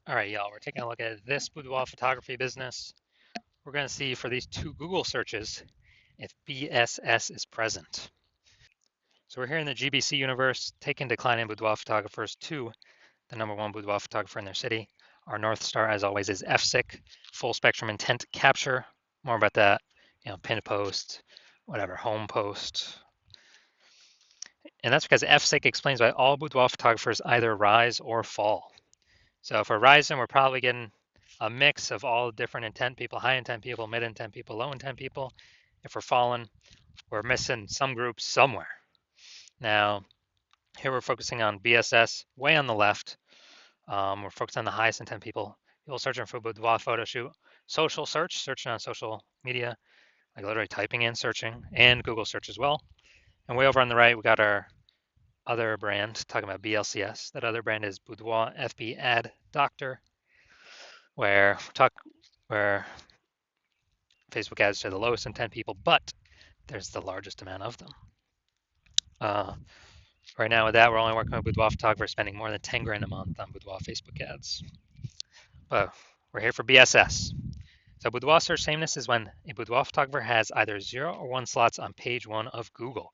All right, y'all, we're taking a look at this boudoir photography business. We're going to see for these two Google searches if BSS is present. So we're here in the GBC universe, taking declining boudoir photographers to the number one boudoir photographer in their city. Our North Star, as always, is FSIC, full spectrum intent capture. More about that, pinned post, whatever, home post. And that's because FSIC explains why all boudoir photographers either rise or fall. So if we're rising, we're probably getting a mix of all different intent people, high intent people, mid intent people, low intent people. If we're falling, we're missing some groups somewhere. Now, here we're focusing on BSS way on the left. We're focused on the highest intent people. People searching for boudoir photo shoot, social search, searching on social media, like literally typing in, searching, and Google search as well. And way over on the right, we got our other brand talking about BLCS. That other brand is Boudoir FB Ad Doctor, where Facebook ads to the lowest intent people, but there's the largest amount of them. Uh, right now with that, we're only working with boudoir photographers spending more than 10 grand a month on boudoir Facebook ads. But we're here for BSS. So boudoir search sameness is when a boudoir photographer has either 0 or 1 slots on page 1 of Google.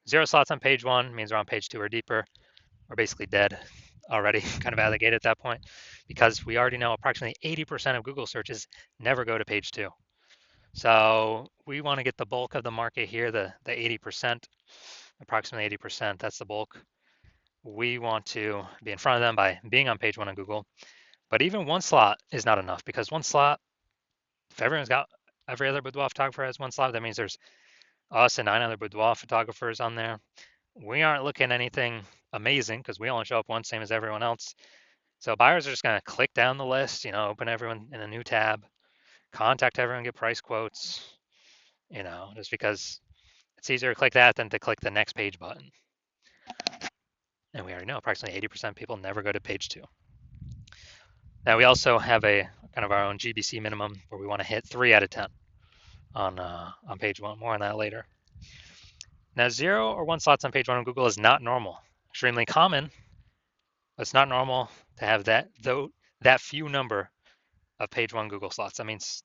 0 slots on page 1 means we're on page 2 or deeper. We're basically dead already, kind of out of the gate at that point, because we already know approximately 80% of Google searches never go to page 2. So we want to get the bulk of the market here, the 80%, approximately 80%. That's the bulk. We want to be in front of them by being on page 1 on Google. But even 1 slot is not enough, because 1 slot, if every other boudoir photographer has 1 slot, that means there's us and 9 other boudoir photographers on there. We aren't looking anything amazing because we only show up once, same as everyone else. So buyers are just going to click down the list, open everyone in a new tab, contact everyone, get price quotes, just because it's easier to click that than to click the next page button. And we already know approximately 80% of people never go to page 2. Now we also have a kind of our own GBC minimum where we want to hit 3 out of 10 on page 1. More on that later. Now 0 or 1 slots on page 1 on Google is not normal. Extremely common, but it's not normal to have that few number of page 1 Google slots. That means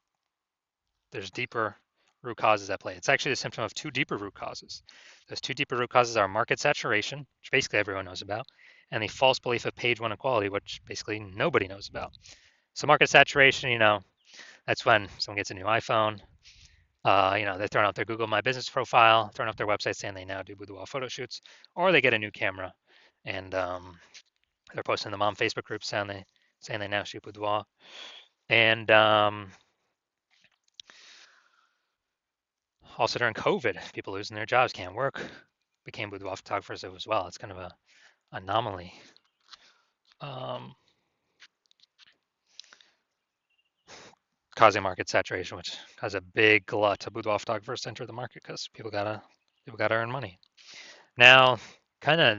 there's deeper root causes at play. It's actually a symptom of 2 deeper root causes. Those 2 deeper root causes are market saturation, which basically everyone knows about, and the false belief of page 1 equality, which basically nobody knows about. So market saturation, that's when someone gets a new iPhone, they're throwing out their Google My Business profile, throwing up their website saying they now do boudoir photo shoots, or they get a new camera and they're posting them on Facebook groups saying they now shoot boudoir. And also during COVID, people losing their jobs, can't work, became boudoir photographers as well. It's kind of a anomaly. Causing market saturation, which caused a big glut of boudoir photographers to enter the market because people gotta earn money. Now, kind of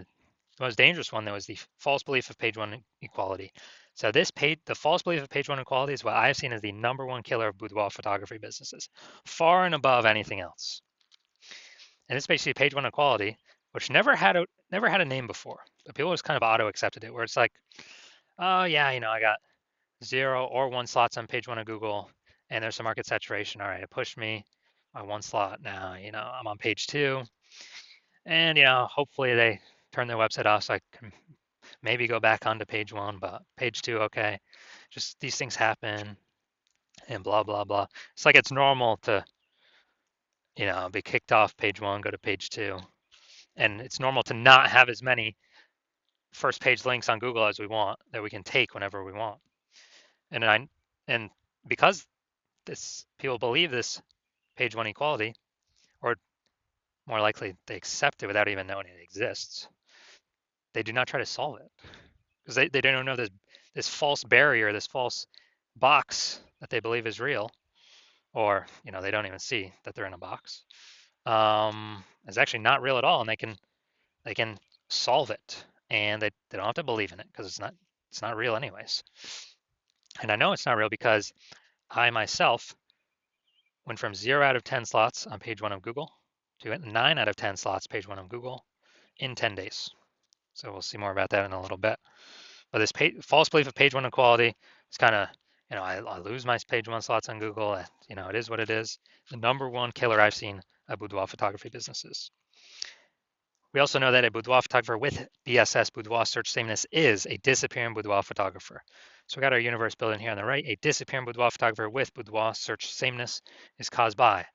the most dangerous one though is the false belief of page 1 equality. So the false belief of page 1 equality is what I've seen as the #1 killer of boudoir photography businesses, far and above anything else. And it's basically page 1 equality, which never had a name before, but people just kind of auto accepted it, where it's like, oh yeah, I got 0 or 1 slots on page 1 of Google, and there's some market saturation. All right, it pushed me by 1 slot. Now, I'm on page 2, and hopefully they turn their website off so I can maybe go back onto page 1, but page 2, okay. Just these things happen, and blah blah blah. It's like it's normal to be kicked off page 1, go to page 2, and it's normal to not have as many first page links on Google as we want that we can take whenever we want. And because people believe this page 1 equality, or more likely they accept it without even knowing it exists, they do not try to solve it because they don't know this false barrier, this false box that they believe is real, or they don't even see that they're in a box. Is actually not real at all, and they can solve it, and they don't have to believe in it because it's not real anyways. And I know it's not real because I myself went from 0 out of 10 slots on page 1 of Google to 9 out of 10 slots page 1 of Google in 10 days. So we'll see more about that in a little bit. But this false belief of page one equality is kind of, I lose my page one slots on Google. It is what it is. The number one killer I've seen at boudoir photography businesses. We also know that a boudoir photographer with BSS, boudoir search sameness, is a disappearing boudoir photographer. So we got our universe building here on the right. A disappearing boudoir photographer with boudoir search sameness is caused by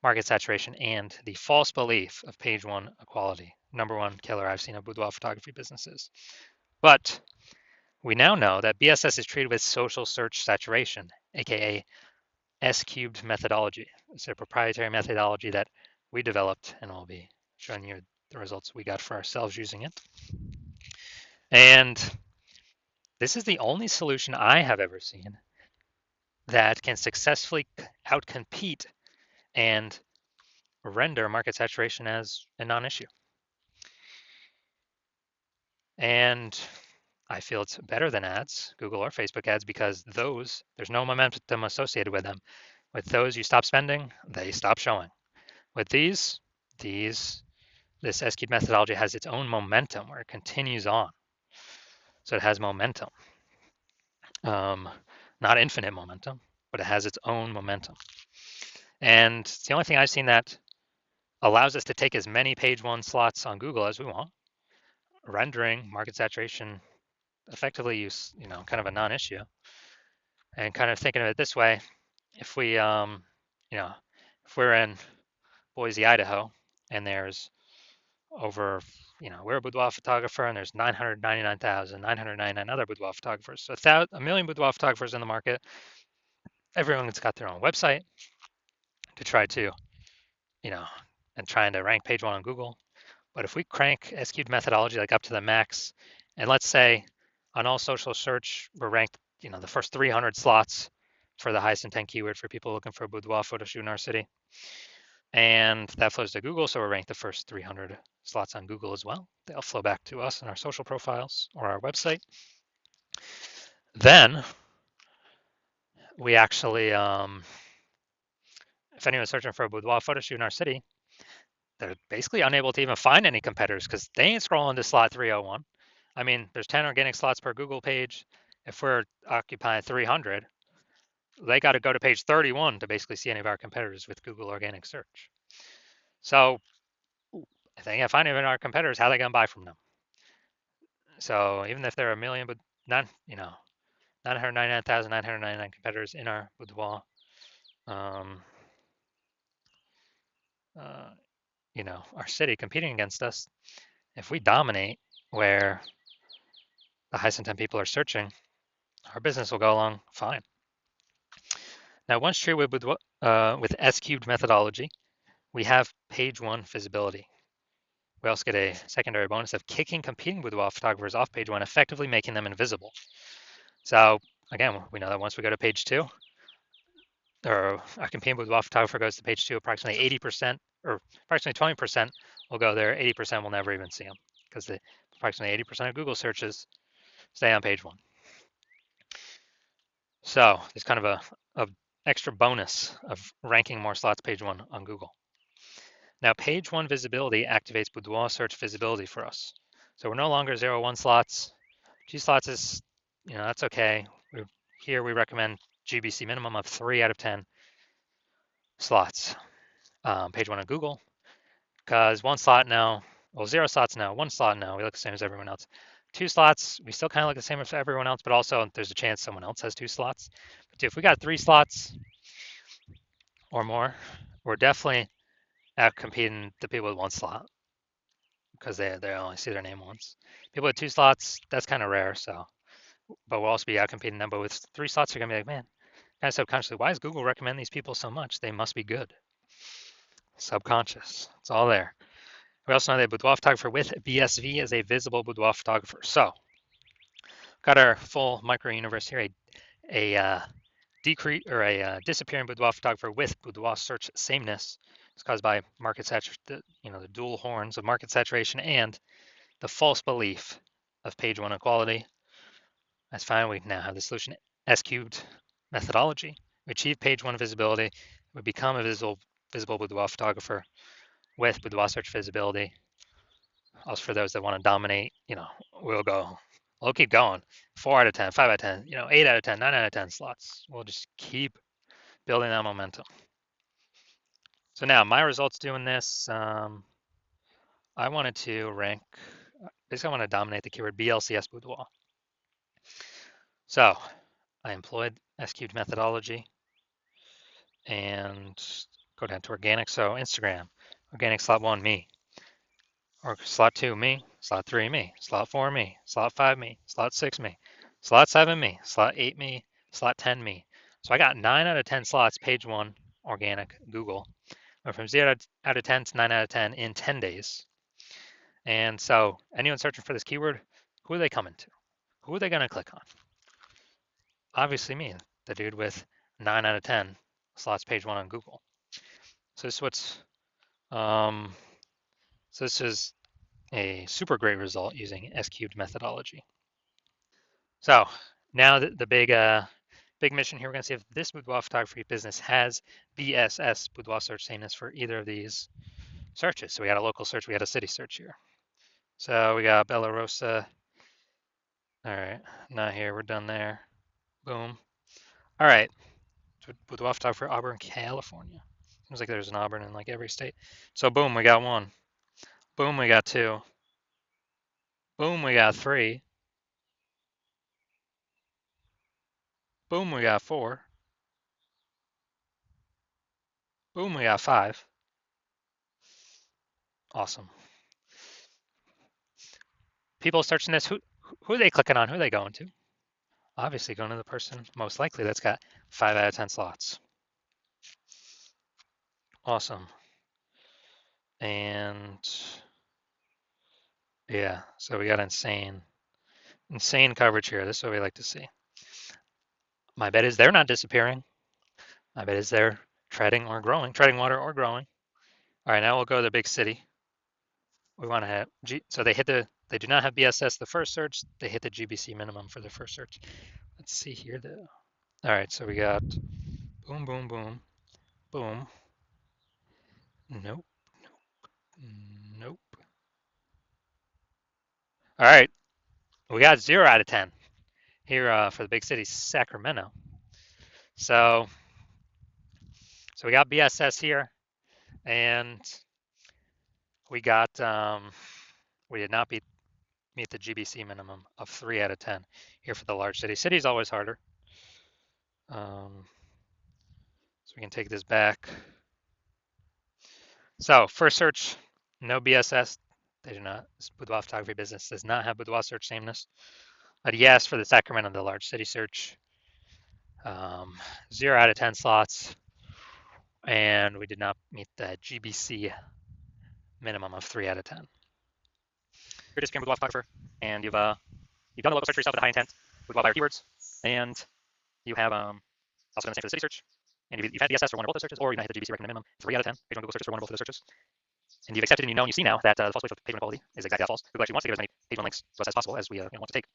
market saturation and the false belief of page one equality. Number one killer I've seen at boudoir photography businesses. But we now know that BSS is treated with social search saturation, aka S-cubed methodology. It's a proprietary methodology that we developed, and I'll be showing you the results we got for ourselves using it. And this is the only solution I have ever seen that can successfully outcompete and render market saturation as a non-issue. And I feel it's better than ads, Google or Facebook ads, because there's no momentum associated with them. With those, you stop spending, they stop showing. With this S-cube methodology has its own momentum where it continues on. So it has momentum. Not infinite momentum, but it has its own momentum. And it's the only thing I've seen that allows us to take as many page one slots on Google as we want, rendering market saturation effectively kind of a non-issue. And kind of thinking of it this way, if we're in Boise, Idaho, and there's over, we're a boudoir photographer, and there's 999,999 other boudoir photographers. So a million boudoir photographers in the market. Everyone's got their own website to try to, and trying to rank page one on Google. But if we crank S-cubed methodology like up to the max, and let's say on all social search, we're ranked, the first 300 slots for the highest intent keyword for people looking for a boudoir photo shoot in our city. And that flows to Google, so we're ranked the first 300 slots on Google as well. They'll flow back to us in our social profiles or our website. Then we actually, if anyone's searching for a boudoir photo shoot in our city, they're basically unable to even find any competitors because they ain't scrolling to slot 301. I mean, there's 10 organic slots per Google page. If we're occupying 300, they got to go to page 31 to basically see any of our competitors with Google organic search. So if they can't find any of our competitors, how are they going to buy from them? So even if there are a million, but not, 999,999 competitors in our boudoir, our city competing against us, if we dominate where the highest intent people are searching, our business will go along fine. Now, once true with S-cubed methodology, we have page one visibility. We also get a secondary bonus of kicking competing boudoir photographers off page one, effectively making them invisible. So again, we know that once we go to page two, or our competing boudoir photographer goes to page two, approximately 80% or approximately 20% will go there. 80% will never even see them because approximately 80% of Google searches stay on page one. So there's kind of a extra bonus of ranking more slots page one on Google. Now, page one visibility activates boudoir search visibility for us. So we're no longer 0-1 slots. G slots is, that's okay. Here we recommend GBC minimum of 3 out of 10 slots. Page one on Google, because 1 slot now, well, 0 slots now, 1 slot now, we look the same as everyone else. 2 slots, we still kind of look the same as everyone else, but also there's a chance someone else has 2 slots. But if we got 3 slots or more, we're definitely out competing the people with 1 slot because they only see their name once. People with 2 slots, that's kind of rare. So, but we'll also be out competing them. But with 3 slots, you're gonna be like, man, kind of subconsciously, why does Google recommend these people so much? They must be good. Subconscious, it's all there. We also know that boudoir photographer with BSV is a visible boudoir photographer. So, got our full micro universe here. A disappearing boudoir photographer with boudoir search sameness is caused by market saturation, the dual horns of market saturation and the false belief of page one equality. That's fine. We now have the solution S-cubed methodology. We achieve page one visibility. We become a visible boudoir photographer with boudoir search visibility. Also, for those that want to dominate, we'll go We'll keep going. 4 out of 10, 5 out of 10, 8 out of 10, 9 out of 10 slots. We'll just keep building that momentum. So now my results doing this, I wanted to rank, basically I want to dominate the keyword BLCS Boudoir. So I employed S-cubed methodology and go down to organic. So Instagram, organic slot 1, me. Or slot 2, me. Slot 3, me. Slot 4, me. Slot 5, me. Slot 6, me. Slot 7, me. Slot 8, me. Slot 10, me. So I got 9 out of 10 slots, page 1, organic, Google. Went from 0 out of 10 to 9 out of 10 in 10 days. And so anyone searching for this keyword, who are they coming to? Who are they going to click on? Obviously me, the dude with 9 out of 10 slots, page 1 on Google. So this is a super great result using S-cubed methodology. So now the big mission here, we're going to see if this boudoir photography business has BSS, boudoir search sameness, for either of these searches. So we got a local search, we got a city search here. So we got Bella Rosa. All right, not here, we're done there. Boom. All right, boudoir photography for Auburn, California. Seems like there's an Auburn in like every state. So boom, we got 1. Boom, we got 2. Boom, we got 3. Boom, we got 4. Boom, we got 5. Awesome. People searching this, who are they clicking on? Who are they going to? Obviously going to the person most likely that's got 5 out of 10 slots. Awesome. And yeah, so we got insane coverage here. This is what we like to see. My bet is they're not disappearing. My bet is they're treading water or growing. All right, now we'll go to the big city. We want to have so they do not have BSS the first search. They hit the GBC minimum for the first search. Let's see here though. All right, so we got boom, boom, boom, boom. Nope, nope. All right, we got 0 out of 10 here for the big city, Sacramento. So we got BSS here, and we got we did not meet the GBC minimum of 3 out of 10 here for the large city. City's always harder. So we can take this back. So first search, no BSS. They do not. This boudoir photography business does not have boudoir search sameness. But yes, for the Sacramento, the large city search, 0 out of 10 slots, and we did not meet the GBC minimum of 3 out of 10. You're just a boudoir photographer, and you've done a local search for yourself with a high intent boudoir buyer keywords, and you have also done the same for the city search, and you've had BSS for one or both those searches, or you hit the GBC recommended minimum 3 out of 10 page one Google searches for one or both of those searches. And you've accepted and you know and you see now that the false belief of page one quality is exactly that false. Google actually wants to give as many page one links to us as possible as we want to take.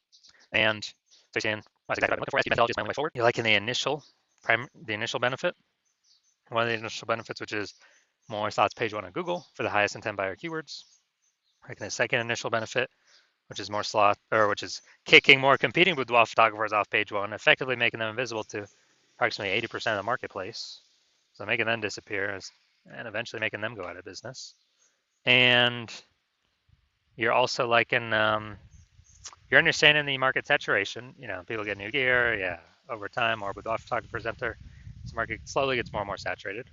And so you're saying, well, that's exactly what I'm looking for. SQ methodology is my only way forward. You're liking the initial benefit. One of the initial benefits, which is more slots page 1 on Google for the highest intent buyer keywords. Liking the second initial benefit, which is more which is kicking more competing boudoir photographers off page 1, effectively making them invisible to approximately 80% of the marketplace. So making them disappear and eventually making them go out of business. And you're also liking, you're understanding the market saturation. People get new gear, yeah, over time, more boudoir photographers enter. This market slowly gets more and more saturated.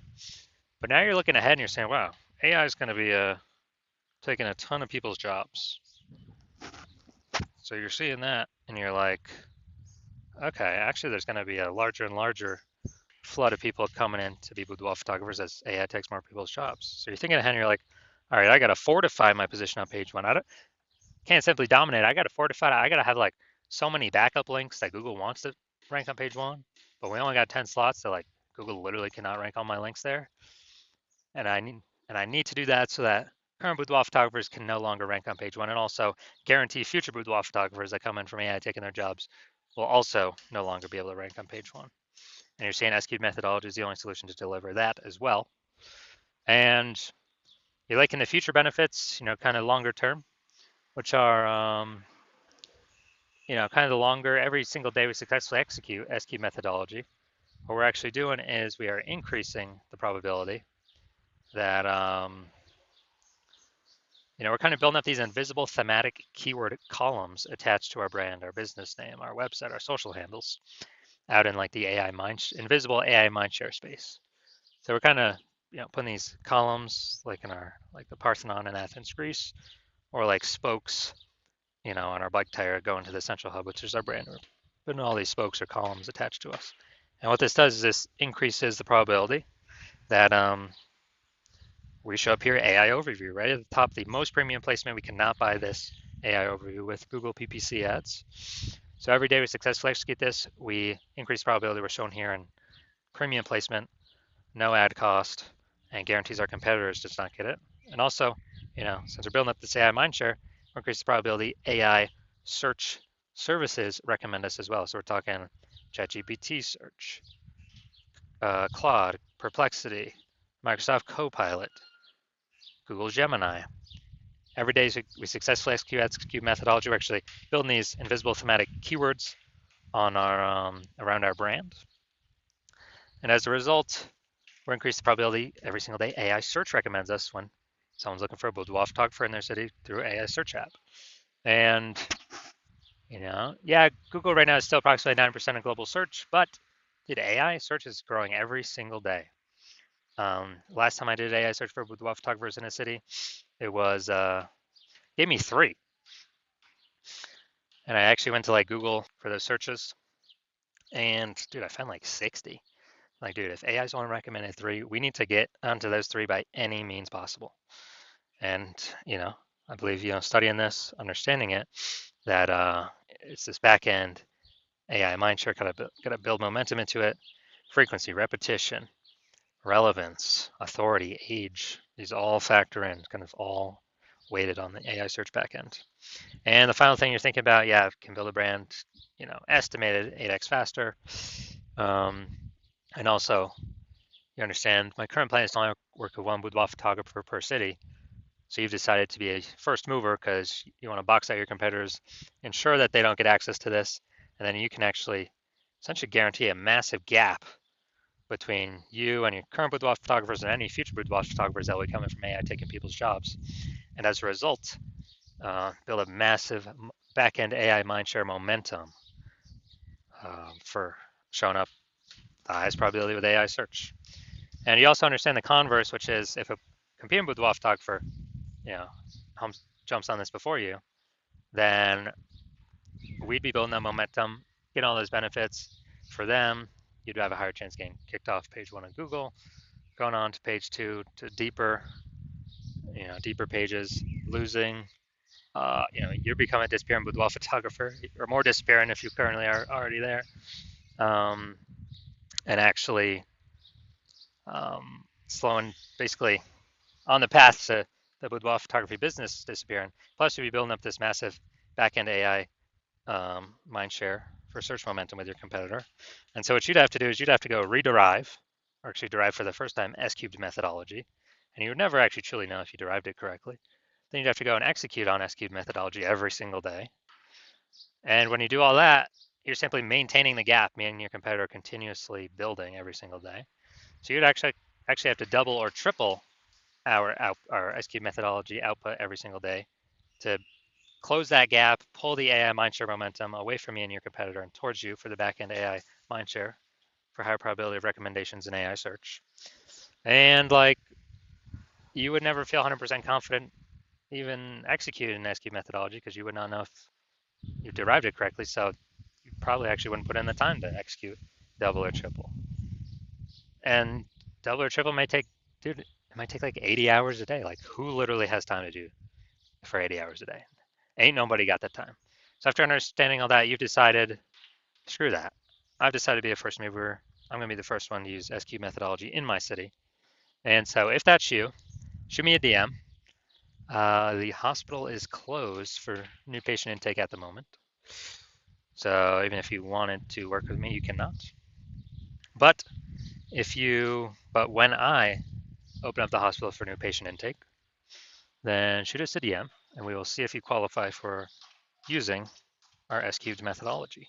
But now you're looking ahead and you're saying, wow, AI is going to be taking a ton of people's jobs. So you're seeing that and you're like, okay, actually there's going to be a larger and larger flood of people coming in to be boudoir photographers as AI takes more people's jobs. So you're thinking ahead and you're like, all right, I got to fortify my position on page 1. I can't simply dominate. I got to fortify it. I got to have like so many backup links that Google wants to rank on page 1, but we only got 10 slots, so like Google literally cannot rank all my links there. And I need to do that so that current boudoir photographers can no longer rank on page 1, and also guarantee future boudoir photographers that come in from AI taking their jobs will also no longer be able to rank on page 1. And you're saying SQ methodology is the only solution to deliver that as well. And you're liking the future benefits, kind of longer term, which are, kind of the longer every single day we successfully execute SQ methodology, what we're actually doing is we are increasing the probability that we're kind of building up these invisible thematic keyword columns attached to our brand, our business name, our website, our social handles, out in like the invisible AI mindshare space. So we're kind of putting these columns like in our like the Parthenon in Athens, Greece, or like spokes, on our bike tire going to the central hub, which is our brand. We're putting all these spokes or columns attached to us. And what this does is this increases the probability that we show up here AI overview right at the top, the most premium placement. We cannot buy this AI overview with Google PPC ads. So every day we successfully execute this, we increase probability we're shown here in premium placement, no ad cost, and guarantees our competitors does not get it. And also, since we're building up this AI mindshare, we increase the probability AI search services recommend us as well. So we're talking ChatGPT search, Claude, Perplexity, Microsoft Copilot, Google Gemini. Every day we successfully execute methodology. We're actually building these invisible thematic keywords on our around our brand. And as a result, we're increasing the probability every single day AI search recommends us when someone's looking for a boudoir photographer in their city through AI search app. And Google right now is still approximately 9% of global search, but AI search is growing every single day. Last time I did AI search for boudoir photographers in a city, it was gave me 3. And I actually went to like Google for those searches, and dude, I found like 60. Like, dude, if AI's only recommended 3, we need to get onto those 3 by any means possible. And I believe studying this, understanding it, that it's this back end AI mindshare. Gotta build momentum into it, frequency, repetition, relevance, authority, age. These all factor in, kind of all weighted on the AI search backend. And the final thing you're thinking about, can build a brand, estimated 8x faster. And also, you understand my current plan is to only work with one boudoir photographer per city. So you've decided to be a first mover because you want to box out your competitors, ensure that they don't get access to this, and then you can actually essentially guarantee a massive gap between you and your current boudoir photographers and any future boudoir photographers that will be coming from AI taking people's jobs. And as a result, build a massive back-end AI mindshare momentum for showing up the highest probability with AI search. And you also understand the converse, which is if a competing boudoir photographer, jumps on this before you, then we'd be building that momentum, getting all those benefits for them. You'd have a higher chance getting kicked off page 1 of Google, going on to page 2 to deeper pages, losing. You're becoming a disappearing boudoir photographer, or more disappearing if you currently are already there, and actually slowing, basically on the path to the boudoir photography business disappearing. Plus, you'll be building up this massive back-end AI mindshare for search momentum with your competitor. And so what you'd have to do is you'd have to go rederive, or actually derive for the first time S-cubed methodology. And you would never actually truly know if you derived it correctly. Then you'd have to go and execute on S-cubed methodology every single day. And when you do all that, you're simply maintaining the gap, meaning your competitor continuously building every single day. So you'd actually have to double or triple our S-cubed methodology output every single day to close that gap, pull the AI mindshare momentum away from you and your competitor and towards you for the backend AI mindshare for higher probability of recommendations in AI search. And like, you would never feel 100% confident even executing an SQ methodology because you would not know if you derived it correctly. So you probably actually wouldn't put in the time to execute double or triple. And double or triple may take, dude, it might take like 80 hours a day. Like, who literally has time to do for 80 hours a day? Ain't nobody got that time. So after understanding all that, you've decided, screw that. I've decided to be a first mover. I'm going to be the first one to use SQ methodology in my city. And so if that's you, shoot me a DM. The hospital is closed for new patient intake at the moment. So even if you wanted to work with me, you cannot. But when I open up the hospital for new patient intake, then shoot us a DM and we will see if you qualify for using our S cubed methodology.